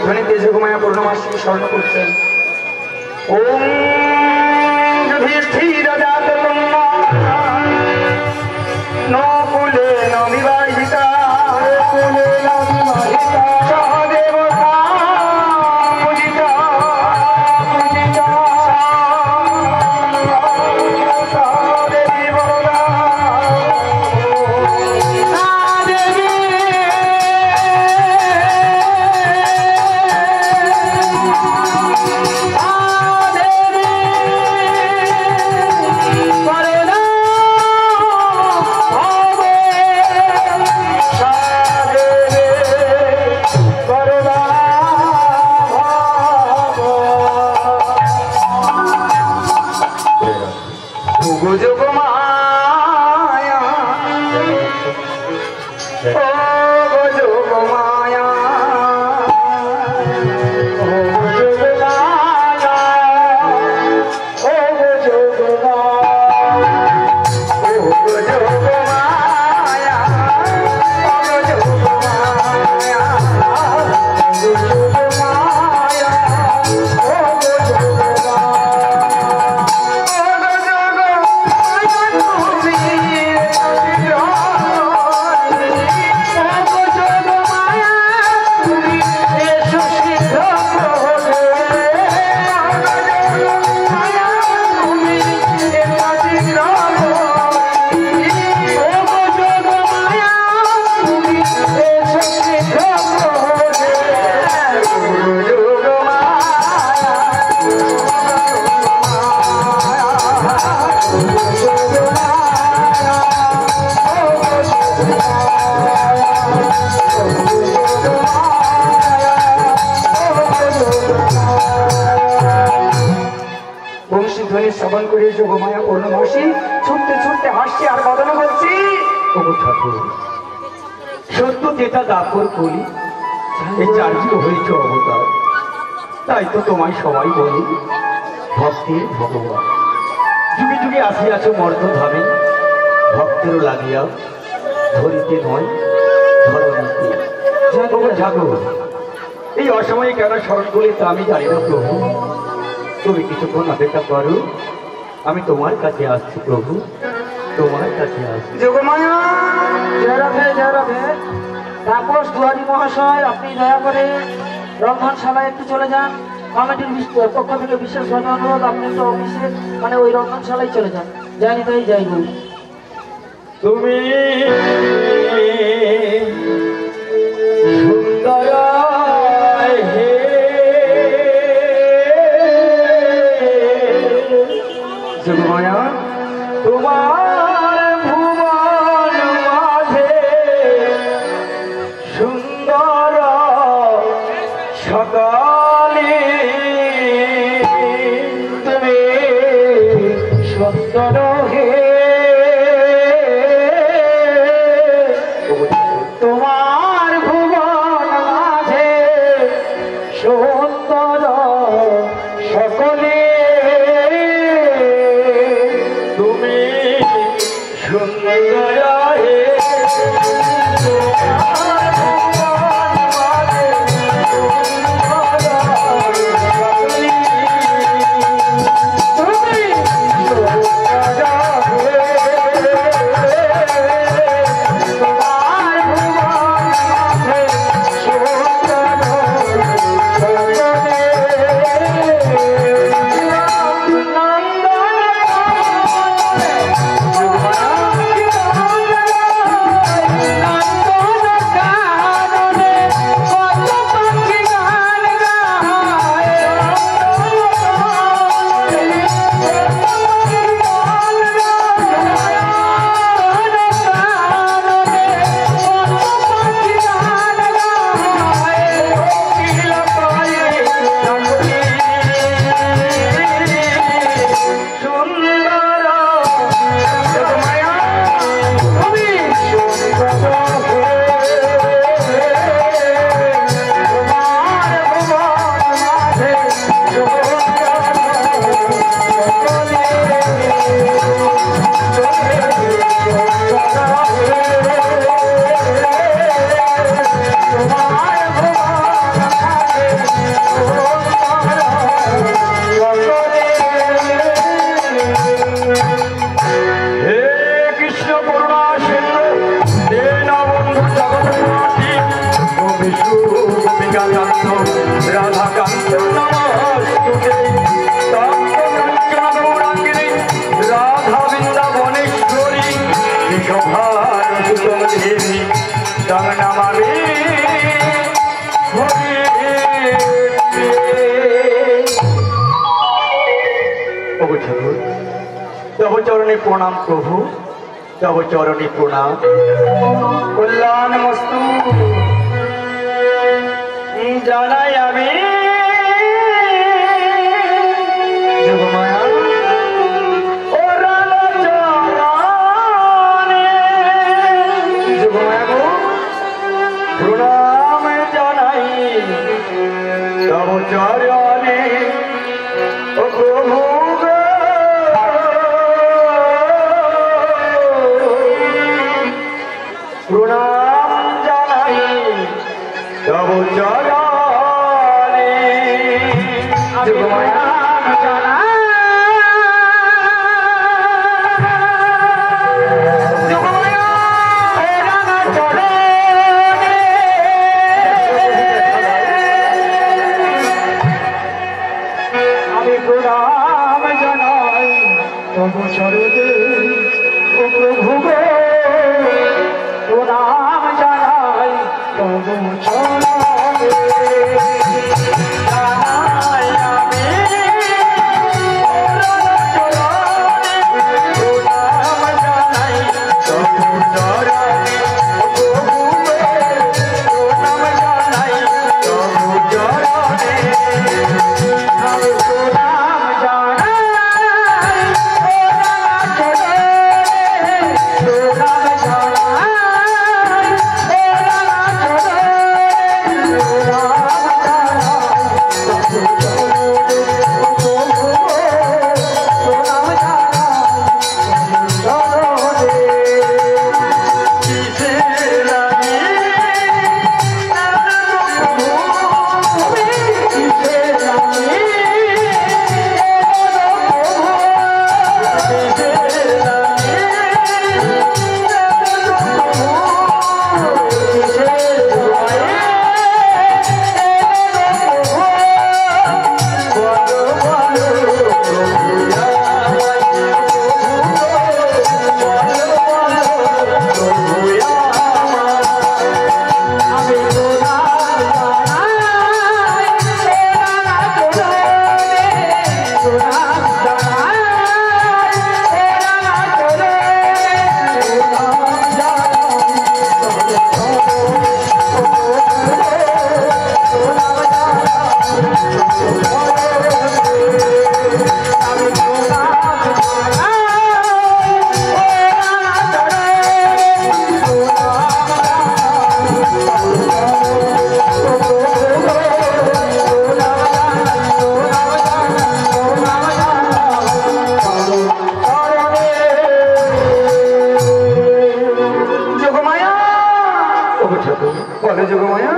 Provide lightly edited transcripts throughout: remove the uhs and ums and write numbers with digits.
ধ্বনিতে যোগমায়া পূর্ণমাসীকে স্মরণ করছেন। ওম যুধিষ্ঠির জাত কন্যা নকুলে নবিবাহিতা সহদেবতা পূজিতা দেবী বরদা শ্রবণ করে যোগমায়া পূর্ণমাসী ছুটতে ছুটতে হাসছে আর বদন বলছি, ওগো ঠাকুর সত্য যেটা দাপর করি এই চার্জিত হয়েছে অবতার, তাই তো তোমায় সবাই বলি ভক্তের ভগবান। যুগে যুগে আসিয়াছ মর্দ ধামে, ভক্তেরও লাগিয়া ধরিতে নয় ধরণীতে। জাগো, এই অসময়ে কেন স্মরণ করি তা আমি জানি না প্রভু, তুমি কিছুক্ষণ অপেক্ষা করো, আমি তোমার কাছে আসছি প্রভু, তোমার কাছে আসছি। যোগমায়া তাপস দুয়ারি মহাশয়, আপনি দয়া করে রন্ধনশালায় একটু চলে যান। কমিটির পক্ষ থেকে বিশেষভাবে অনুরোধ, আপনি একটু অফিসে মানে ওই রন্ধনশালায় চলে যান। যাইনি তাই যাই বল। তুমি সুন্দর হে যোগমায়া, তোমার ভুবন মাঝে সুন্দর সকালে তুমি সুন্দর হে, তোমার ভুবন মাঝে সুন্দর সকলে তুমি সুন্দর হে। সুন্দর তব চরণে প্রণাম প্রভু, তব চরণে প্রণাম। কল্যাণ মস্তু জানাই আমি যোগমায়া ও রাম চরণে। যোগমায়া গো প্রণাম জানাই তব চরণে ও প্রভু গো। প্রণাম জানাই তব চরণে। যোগমায়া প্রণাম জানাই তব চরণে ও প্রভু গো। প্রণাম জানাই তব চরণে। জানাই আমি প্রণাম জানাই তব চরণে ও প্রভু গো। প্রণাম জানাই তব চরণে। আমি প্রণাম জানাই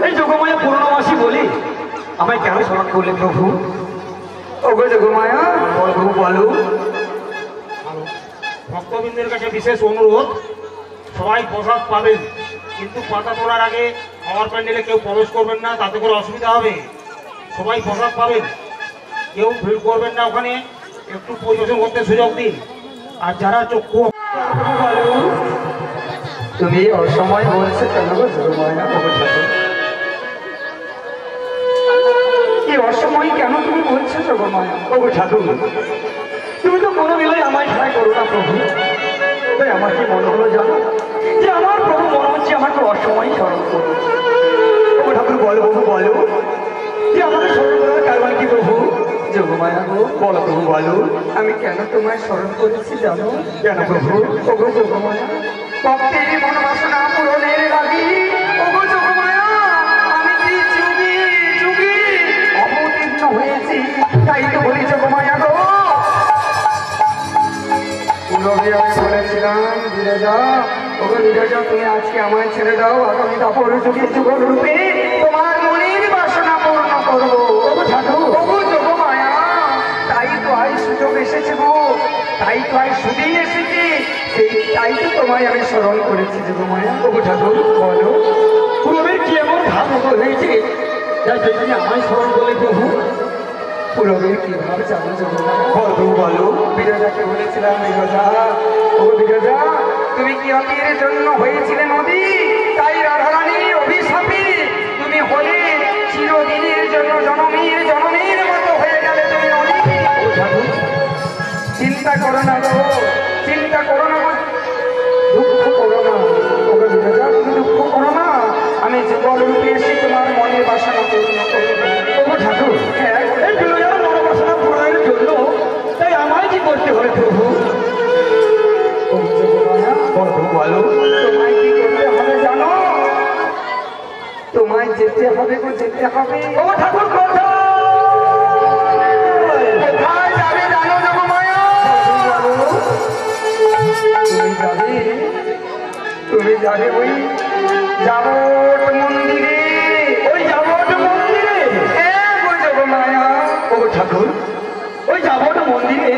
এই যোগমায়া পূর্ণমাসী বলি আমায় কেন স্মরণ করলে প্রভু? ওগো যোগমায়া প্রভু বলো। ভক্তবৃন্দের কাছে বিশেষ অনুরোধ, সবাই প্রসাদ পাবেন, কিন্তু পাতা তোলার আগে আমার প্যান্ডেলে কেউ প্রবেশ করবেন না, তাতে করে অসুবিধা হবে। সবাই প্রসাদ পাবেন, কেউ ভিড় করবেন না, ওখানে একটু পরিবেশন করতে সুযোগ দিন। আর যারা চক্ষু তুমি অসময় বলছো কেন গো যোগমায়া? এই অসময় কেন তুমি বলছো যোগমায়া? ওগো ঠাকুর, তুমি তো কোনো বেলায় আমায় ঠাই করো না প্রভু। তাই আমার কি মনে হলো জানো, যে আমার প্রভু মনে হচ্ছে আমাকে অসময় স্মরণ করো। ওগো ঠাকুর বলো প্রভু বলো, যে আমাকে স্মরণ করার কারণ কি প্রভু? যোগমায়া গো বলো প্রভু বলো, আমি কেন তোমায় স্মরণ করেছি জানো? কেন প্রভু? ওগো যোগমায়া, ভক্তের মনোবাসনা পূরণের লাগি ওগো যোগমায়া আমি যে যুগে যুগে অবতীর্ণ হয়েছি, তাই তো বলি যোগমায়া গো। পূর্বে আমি বলেছিলাম বিরজা, ওগো বিরজা তুমি আজকে আমায় ছেড়ে দাও, আগামী দাপর যুগে যুগল রূপে তোমার মনের বাসনা পূর্ণ করবো। ওগো ঠাকুর, ওগো যোগমায়া, তাই তো আজ সুযোগ এসেছে গো, তাই তো আজ শুধুই এসেছি, তাই তো তোমায় আমি স্মরণ করেছি যোগমায়া। ওগো ঠাকুর বলো, পূর্বের কি এমন ভাব হয়েছে যার জন্য আমায় স্মরণ করলে প্রভু? পূর্বের কি ভাব জানো যোগমায়া? বলো বলো। বিরজাকে বলেছিলাম বিরজা, ও বিরজা তুমি কি অতীর জন্য হয়েছিলে নদী, তাই রাধারানী অভিশাপে তুমি হলে চিরদিনের জন্য জনমীর জনমীর মতো হয়ে গেলে তুমি নদী। চিন্তা করো না গো, রূপে এসে তোমার মনের বাসনা পূর্ণ করবে। ও ঠাকুর, হ্যাঁ, এই দুর্গার মনোবাসনা পূরণের জন্য তাই আমায় কি করতে হবে প্রভু? ও যোগমায়া, বলো বলো। তোমায় কি করতে হবে জানো? তোমায় যেতে হবে গো, যেতে হবে। ও ঠাকুর কোথায়? কোথায় যাবে জানো যোগমায়া? তুমি যাবে ওই যাবট মন্দিরে। ওই যাবট মন্দিরে? হ্যাঁ গো যোগমায়া। ও ঠাকুর, ওই যাবট মন্দিরে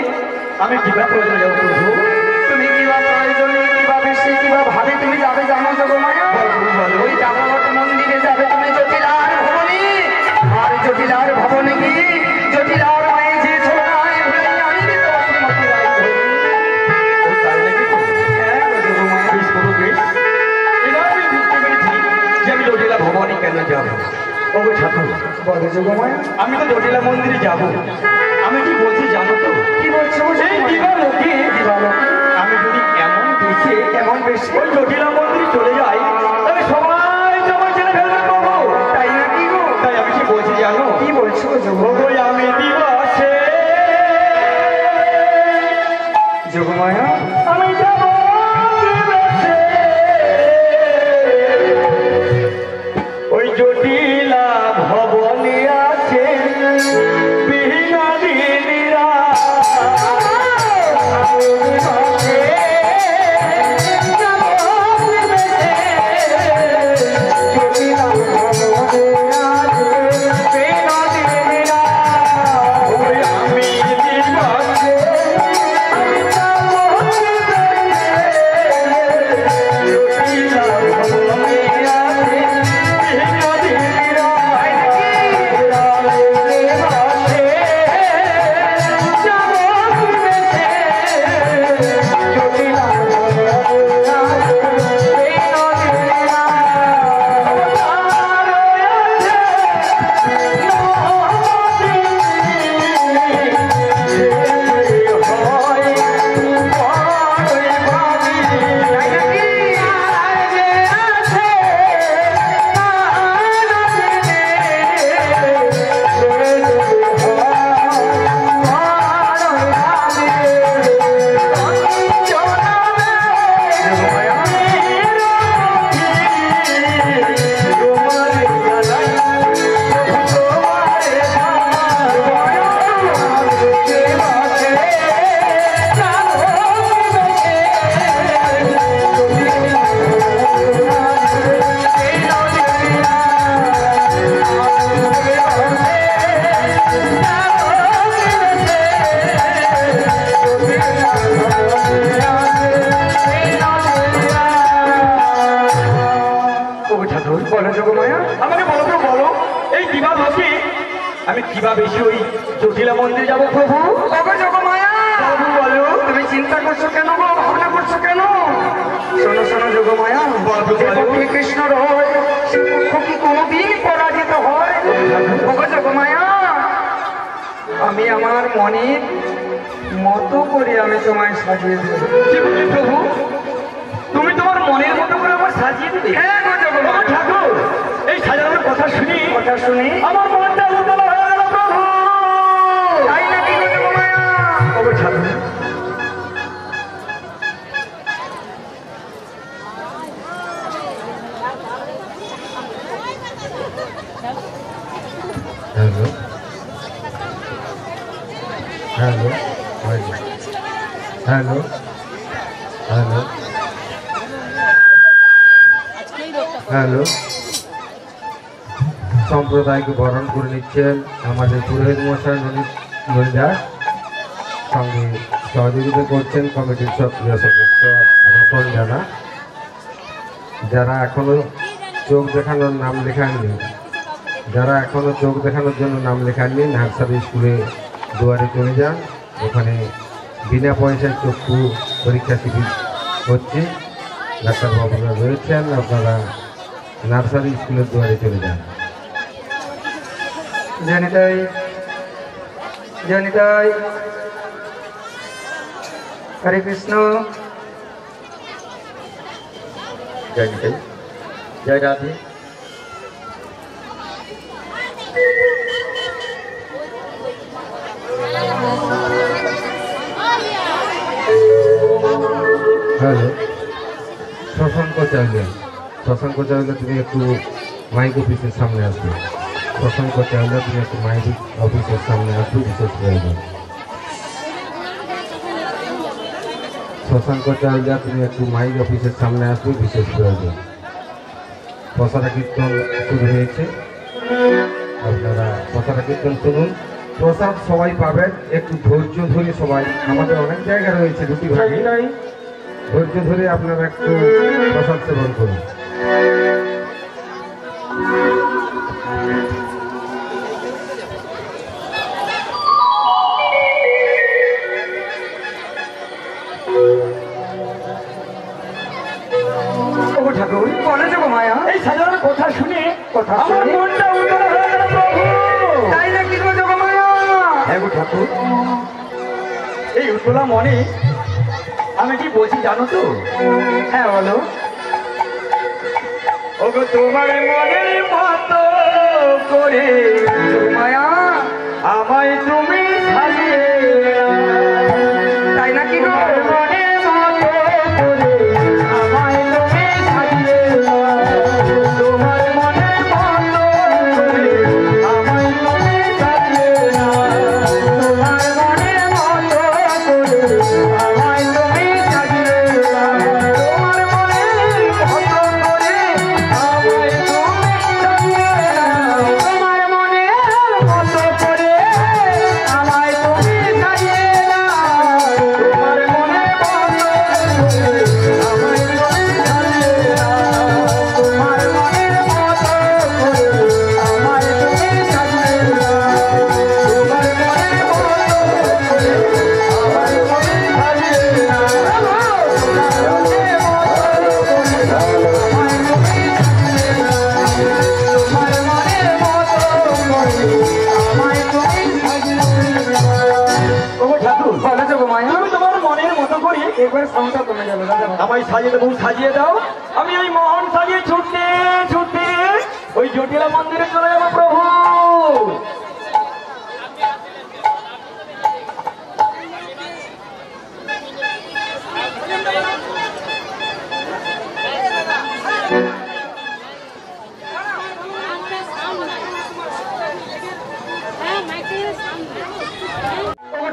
আমি কিবা প্রয়োজন যাব প্রভু? তুমি কিবা প্রয়োজনে কিবা বেশি কিবা ভাবে তুমি যাবে জানো যোগমায়া? ওই যাবট মন্দিরে যাবে তুমি জটিলার ভবনে। আর জটিলার ভবনে কি জটিলার মায়ে যে ছোড়ায় ভুলে আনিবে তোমার মথুরায় ধরে। ও তাই নাকি প্রভু? হ্যাঁ গো যোগমায়া। বেশ প্রভু বেশ। এবার আমি বুঝতে পেরেছি যে আমি জটিলা ভবনে কেন যাব। ও ঠাকুর, বলো যোগমায়া। আমি তো জটিলা মন্দিরে যাব। আমি কি বলছি জানো তো? কি বলছো গো এই যোগমায়া? দিবালোকে দিবালোকে? আমি যদি এমন বেশে এমন বেশি? ওই জটিলা মন্দিরে চলে যাই তাহলে সবাই তো আমার ছেলে ফেলবে প্রভু। তাই নাকি গো? তাই আমি কি বলছি জানো? কি বলছো গো যোগমায়া? ওই আমি দিবসে যোগমায়া, আমি যাব দিবসে ওই জটিলা ভবনে আছে বিনোদিনীরা। আমি দিবসে যাব দিবসে জটিলা ভবনে আছে বিনোদিনীরা। ওই আমি দিবসে আমি যাব জটিলা ভবনে আছে বিনোদিনীরা। বলো যোগমায়া। আমাকে বলো তো বলো, এই দিবা লোকে আমি কিবা বেশি ওই জটিলা মন্দিরে যাব প্রভু? ওগো যোগমায়া, প্রভু বলো। তুমি চিন্তা করছো কেন গো, ভাবনা করছো কেন? শোনো শোনো যোগমায়া, বলো, যে বলো। পক্ষে কৃষ্ণ রয় সে পক্ষ কি কোনোদিন পরাজিত হয়? ওগো যোগমায়া, আমি আমার মনের মতো করে আমি তোমায় সাজিয়ে দেব। কি বলি প্রভু? তুমি তোমার মনের মতো করে আমার সাজিয়ে দেবে? হ্যাঁ গো ও যোগমায়া। ঠাকুর, এই সাজানোর কথা শুনি কথা শুনি আমার মনটা উতলা হয়ে গেল প্রভু। তাই নাকি গো যোগমায়া? ও ঠাকুর, hello hello hello hello hello সম্প্রদায়কে বরণ করে নিচ্ছেন আমাদের পুরোহিত মশাই ননিদাস, সঙ্গে সহযোগিতা করছেন কমিটির সক্রিয় সদস্য রতন জানা। যারা এখনো চোখ দেখানোর নাম লেখাননি, যারা এখনো চোখ দেখানোর জন্য নাম লেখাননি, নার্সারি স্কুলে দুয়ারে চলে যান। ওখানে বিনা পয়সায় চক্ষু পরীক্ষা শিবির হচ্ছে, ডাক্তারবাবুরা রয়েছেন। আপনারা নার্সারি স্কুলের দুয়ারে চলে যান। জনিতাই জনিতাই, হরে কৃষ্ণ। জয় নিতাই, জয় রাধে। চাইলে তুমি একটু মাইক অফিসের সামনে আসবে। শশাঙ্ক চাইলে তুমি একটু মাইক অফিসের সামনে আসবে, বিশেষ প্রয়োজন। শশাঙ্ক চাইলে তুমি একটু মাইক অফিসের সামনে আসবে, বিশেষ প্রয়োজন। পশারা কীর্তন শুরু হয়েছে, আপনারা পশারা কীর্তন শুনুন। প্রসাদ সবাই পাবেন, একটু ধৈর্য ধরে সবাই, আমাদের অনেক জায়গা রয়েছে দুটি ভাগে, ধৈর্য ধরে আপনারা একটু প্রসাদ সেবন করুন। ঠাকুর বলে যাবো মায়া, এই সাজানোর কথা শুনে আমার মনটা উত্তর হয়ে গেল প্রভু। তাই নাকি গো যাবো মায়া? হ্যাঁ গো ঠাকুর, এই উত্তলা মনে আমি কি বলছি জানো তো? হ্যাঁ বলো। ওগো তোমার মনের মতো করে মায়া আমায় তুমি সাজিয়ে, তাই নাকি গো? মনের মতো করে আমায় তুমি সাজিয়ে, তোমার মনের মতো করে আমায় তুমি সাজিয়ে, তোমার মনের মতো করে আমায় তুমি সাজিয়ে, তোমার মনের মতো করে আমায় তুমি সাজিয়ে, তোমার মনের মতো করে আমায় তুমি সাজিয়ে, তোমার মনের মতো করে আমায় তুমি সাজিয়ে, তোমার মনের মতো করে আমায় তুমি সাজিয়ে, তোমার মনের আমায় সাজিয়ে দেবো, সাজিয়ে দাও। আমি ওই মোহন সাজিয়ে ছুটতে ছুটতে ওই জটিলা মন্দিরে চলে যাবো প্রভু।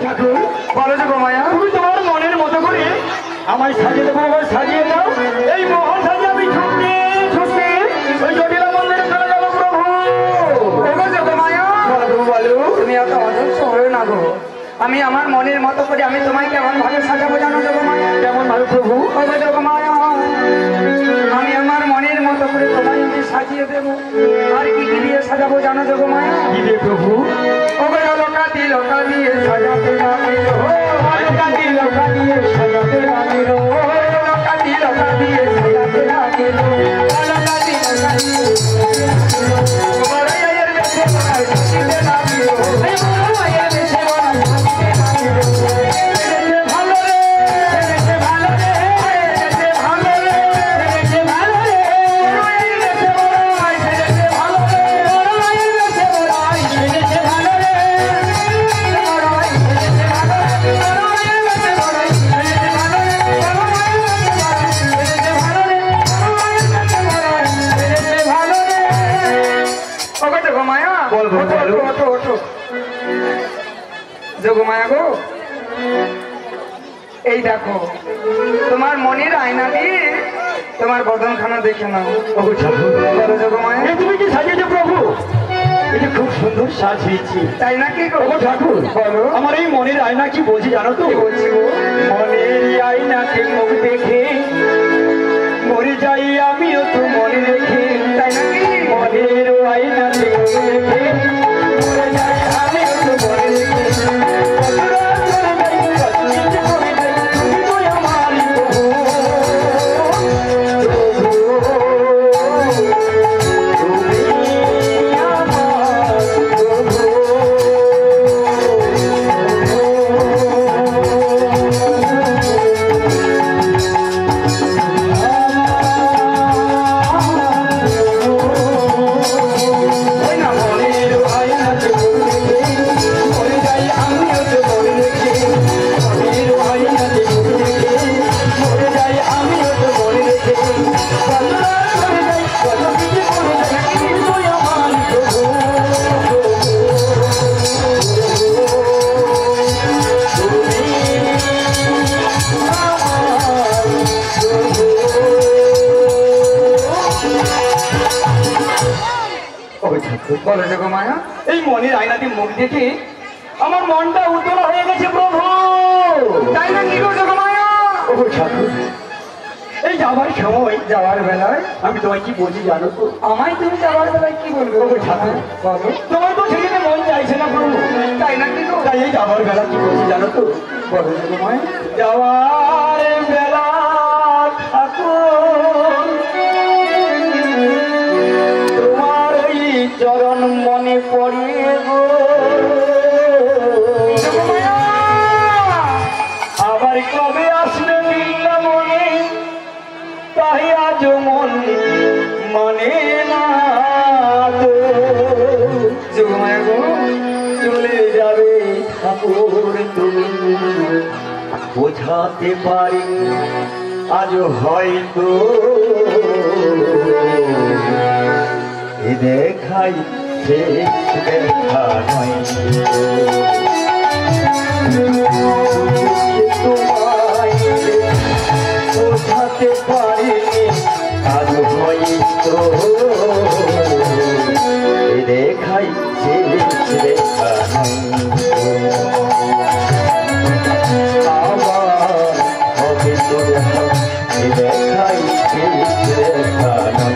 ঠাকুর বলো যে গোমায়া, তুমি তোমার মনের মতো করে আমায় সাজিয়ে দেবো, সাজিয়ে দাও। এই মোহন সাজিয়ে আমি ছুটতে ছুটতে ওই জটিলা মন্দিরে চলে যাবো প্রভু। বলো তুমি এত অধৈর্য হয়ে না গো, আমি আমার মনের মতো করে আমি তোমায় কেমন ভাবে সাজাবো জানো যোগমায়া? কেমন ভাবে প্রভু? যোগমায়া আমি আমার মনের মতো করে তোমায় আমি সাজিয়ে দেবো। আর কি কি দিয়ে সাজাবো জানো যোগমায়া? কি দিয়ে প্রভু? লোকাতি লোকা দিয়ে সাজাতে লাগিল, লোকাতি লোকা দিয়ে সাজাতে লাগিল, লোকাতি লোকা দিয়ে সাজাতে লাগিল, লোকাতি লোকা দিয়ে বড়াইয়ের বেশে সাজিতে লাগিল, বড়াইয়ের বেশে সাজিতে লাগিল। ভালো রে ভালো রে ভালো রে ভালো রে, বড়াইয়ের বেশে বড়াই সেজেছে ভালো রে, বড়াইয়ের বেশে বড়াই সেজেছে ভালো রে, যোগমায়া গো, এই দেখো তোমার মনের আয়না দিয়ে তোমার বদনখানা দেখে নাও। যোগমায়া তুমি কি সাজিয়েছো প্রভু? এটা খুব সুন্দর সাজিয়েছি, তাই নাকি গো ঠাকুর? বলো আমার এই মনের আয়না কি বলছি জানো তো? বলছি গো, মনের আয়নাতে মুখ দেখে মরে যাই আমিও তো মনে রেখে, তাই নাকি? মনের আয়নাতে মুখ দেখে মরে যাই আমিও তো মনে রেখে, জগমায়া, এই মনের আয়নাতে মুখ দেখে আমার মনটা উত্তর হয়ে গেছে প্রভু। তাই না কি গো জগমায়া? ও ঠাকুর, এই যাওয়ার সময়, যাওয়ার বেলায় আমি তোমায় কি বলছি জানো তো? আমায় তুমি যাওয়ার বেলায় কি বলবে? ও ঠাকুর, তোমার তো সেদিকে মন চাইছে না প্রভু, তাই না কি গো? তাই এই যাওয়ার বেলা কি বলছি জানো তো? বলো জগমায়া। যাওয়ার বেলা ঠাকুর তোমার ওই চরণ মনে পড়িয়ে গো, আবার কবে আসবে বিল্লা মনে, তাই আজ মন মানে না তো। যোগমায়া গো, চলে যাবে ঠাকুর তুমি, বোঝাতে পারি আজ হয়তো এ দেখাই শেষ দেখা নয়। তোমায় বোঝাতে পারিনি আজ হয়তো এ দেখাই শেষ দেখা নয়। আবার হবে তো এ দেখাই শেষ দেখা নয়।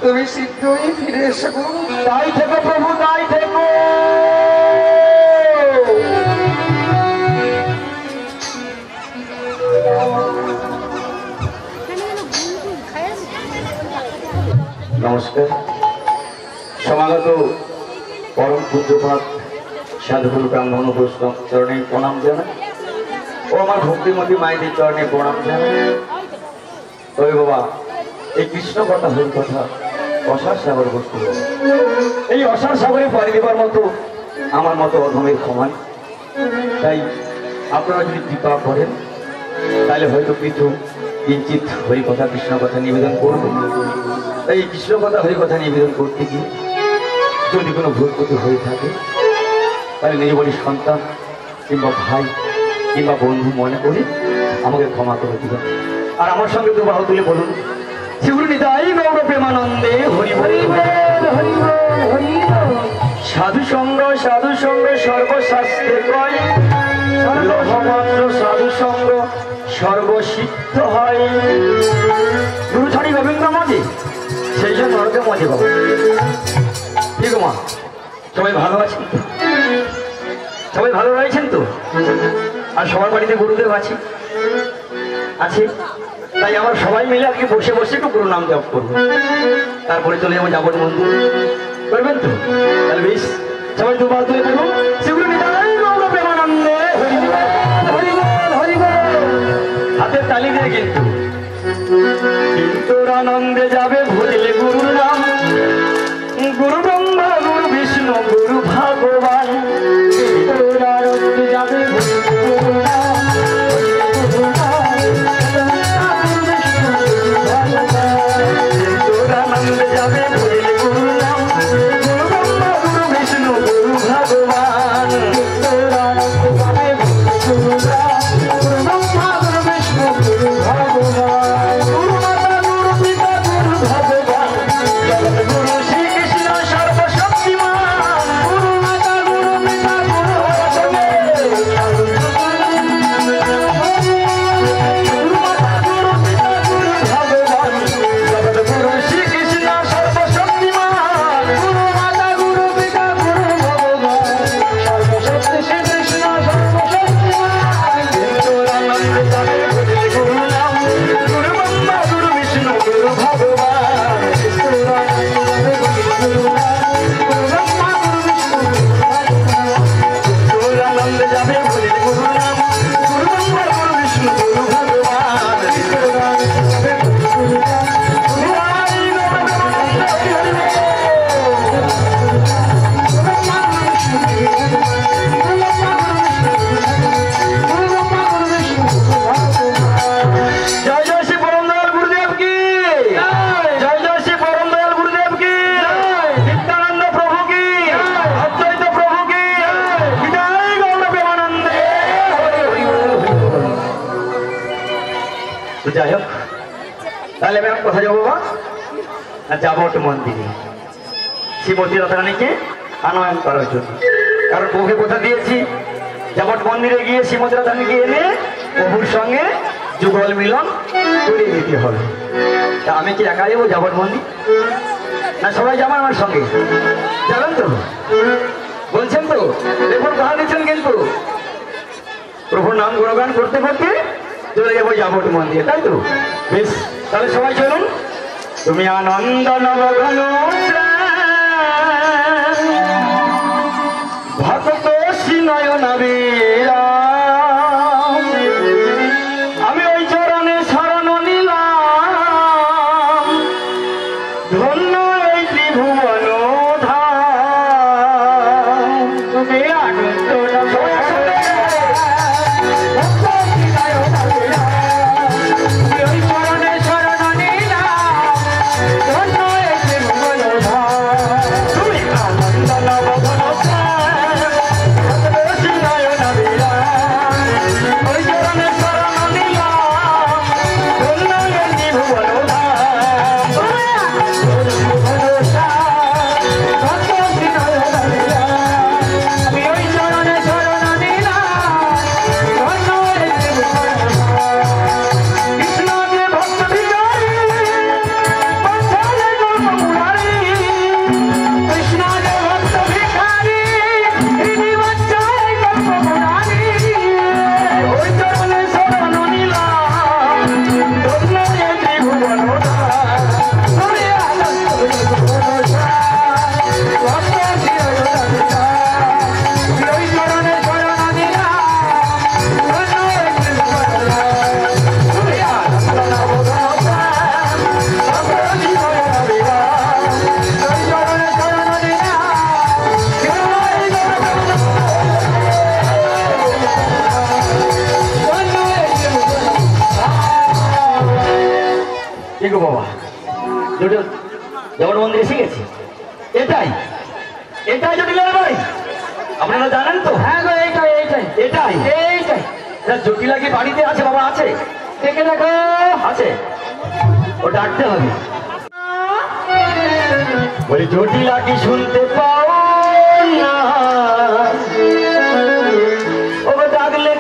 তুমি শীঘ্রই ফিরে এসো। তাই থেকো প্রভু, তাই থেকো। নমস্কার। সমাগত পরম পূজ্যপাত সাধুগুরু ব্রাহ্মণ বৈষ্ণব চরণে প্রণাম জানাই ও আমার ভক্তিমতী মায়েদের চরণে প্রণাম জানাই। ওই বাবা, এই কৃষ্ণ কথা হল কথা অসার সাগর বস্তু, এই অসার সাগরে পাড়ি দেবার মতো আমার মতো অধমের ক্ষমায়। তাই আপনারা যদি কৃপা করেন তাহলে হয়তো কিছু কিঞ্চিত হরি কথা কৃষ্ণ কথা নিবেদন করবেন। তাই এই কৃষ্ণ কথা হরি কথা নিবেদন করতে গিয়ে যদি কোনো ভুল ত্রুটি হয়ে থাকে তাহলে নিজ বাড়ির সন্তান কিংবা ভাই কিংবা বন্ধু মনে করে আমাকে ক্ষমা করে দিবেন। আর আমার সঙ্গে তো বাহু তুলে বলুন, শিবনিতাই গৌর প্রেমানন্দে হরি হরি হরি হরি। সাধু সঙ্গ সর্বশাস্ত্রে কয়, লহমাত্র সাধু সঙ্গ সর্বসিদ্ধ হয়। গুরু ছাড়ি গোবিন্দ মজে, সেই জন্য নরকে মজে বাবা। ঠিক মা, সবাই ভালো আছেন তো? সবাই ভালো রয়েছেন তো? আর সবার বাড়িতে গুরুদেব আছে আছে, তাই আমরা সবাই মিলে আজকে বসে বসে একটু গুরু নাম জপ করবো, তারপরে চলে যাবো যাবত মন্দির। করবেন তো? তাহলে বেশ, সবাই দুবার তুলে দেবো সেগুলো প্রেমানন্দে হাতের তালি দিয়ে কিন্তু কিন্তু আনন্দে যাবে ভুললে গুরুর নাম। গুরু ব্রহ্মা গুরু বিষ্ণু গুরু ভগবান, আনন্দে যাবে আনন্দে যাবে ভুললে গুরুর নাম। গুরু ব্রহ্মা গুরু বিষ্ণু গুরু ভগবান, আনন্দে যাবে গুরু নাম। গুরু ব্রহ্মা গুরু বিষ্ণু গুরু ভগবান, গুরু মাতা গুরু পিতা গুরু ভগবান, গুরু শ্রীকৃষ্ণ সর্বশক্তিমান। গুরু মাতা গুরু পিতা গুরু ভগবান, গুরু মাতা গুরু পিতা গুরু ভগবান, গুরু শ্রীকৃষ্ণ সর্বশক্তিমান। গুরু মাতা গুরু পিতা গুরু ভগবান, সর্বশক্তি শ্রীকৃষ্ণ সর্বশক্তিমান। আনন্দে যাবে গুরু নাম। গুরু ব্রহ্মা গুরু বিষ্ণু গুরু ভগবান, গুরু ব্রহ্মা গুরু বিষ্ণু আনন্দে যাবে গুরু নাম। গুরু ব্রহ্মা গুরু বিষ্ণু গুরু ভগবান, জয় জয় শ্রী পরম দয়াল গুরুদেব কি জয়, জয় শ্রী পরম দয়াল গুরুদেব কি, নিত্যানন্দ প্রভু কি, অদ্বৈত প্রভু কি, বিদায় গৌর প্রেমানন্দে। তো যাই হোক, তাহলে আমি এখন কোথায় যাবো বাবা? আর যাবো একটু মন্দিরে শ্রীমতী রাধারানীকে আনয়ন করার জন্য। কারণ প্রভুকে কথা দিয়েছি যাবট মন্দিরে গিয়ে শ্রীমতী রাধারানীকে এনে প্রভুর সঙ্গে যুগল মিলন করে দিতে হবে। তা আমি কি একা যাবো যাবট মন্দির, না সবাই যাবেন আমার সঙ্গে? যাবেন তো? বলছেন তো? দেখুন কথা দিচ্ছেন কিন্তু প্রভুর নাম গুণগান করতে করতে চলে যাবো যাবট মন্দিরে, তাই তো? বেশ, তাহলে সবাই চলুন। তুমি আনন্দ নবঘন ভক্ত নয়নাবীরা, আমি ওই চরণে শরণ নিলাম। ধন্য এই ত্রিভুবন ধাম, তুমি আনন্দ ওই চরণে শরণ নিলাম। ধন্য এই ত্রিভুবন ধাম, তুমি আনন্দ নবঘন দেখো বাবা, দুটো জগন্নাথ মন্দির এসে গেছে। এটাই এটাই জটিলার বাড়ি, আপনারা জানেন তো? হ্যাঁ গো, এইটাই এইটাই এটাই এইটাই। জটিলা কি বাড়িতে আছে বাবা? আছে, দেখে দেখো আছে, ও ডাকতে হবে। বলি জটিলা কি শুনতে পাও না? ও ডাকলে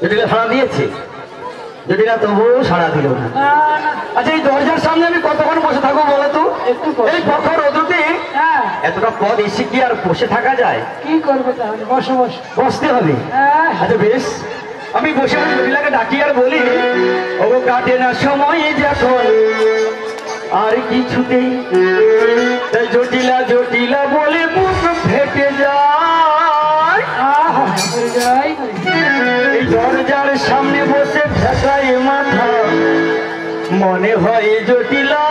জটিলা সাড়া দিয়েছে? জটিলা তবুও সাড়া দিল না। আচ্ছা এই দরজার সামনে আমি কতক্ষণ বসে থাকবো বলো তো? একটু বসো। এই প্রখর রোদে হ্যাঁ, এতটা পথ এসে কি আর বসে থাকা যায়? কি করবে তাহলে? বসো বসো। বসতে হবে। হ্যাঁ, আচ্ছা বেশ, আমি বসে বসে জটিলাকে ডাকি আর বলি, ও কাটে না সময় যখন আর কিছুতেই, তাই জটিলা জটিলা বলে বুক ফেটে যায়। আহা, মরে যাই, মরে যাই। এই দরজার সামনে বসে ঠেকায় মাথা, মনে হয় জটিলা